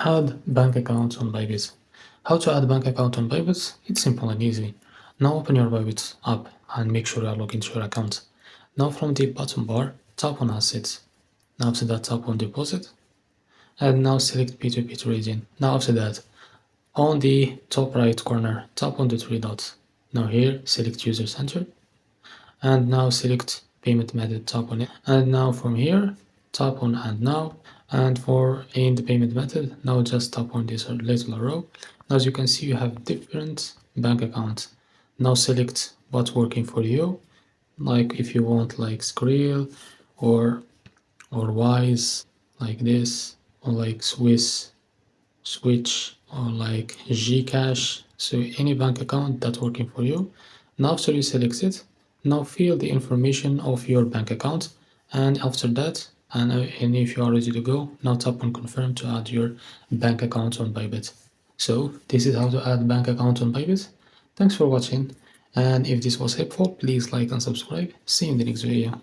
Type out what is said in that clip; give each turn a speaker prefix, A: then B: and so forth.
A: Add bank account on Bybit. How to add bank account on Bybit? It's simple and easy. Now open your Bybit app and make sure you are logged into your account. Now from the bottom bar, tap on Assets. Now after that, tap on Deposit. And now select P2P trading. Now after that, on the top right corner, tap on the three dots. Now here, select User Center. And now select Payment Method, tap on it. And now from here, tap on Add Now. And for in the payment method, now just tap on this little arrow. Now as you can see, you have different bank accounts. Now select what's working for you. Like if you want like Skrill or Wise, like this, or like Switch, or like Gcash. So any bank account that's working for you. Now after you select it, now fill the information of your bank account, and after that, and if you are ready to go, now tap on confirm to add your bank account on Bybit. So this is how to add bank account on Bybit. Thanks for watching, and if this was helpful, please like and subscribe. See you in the next video.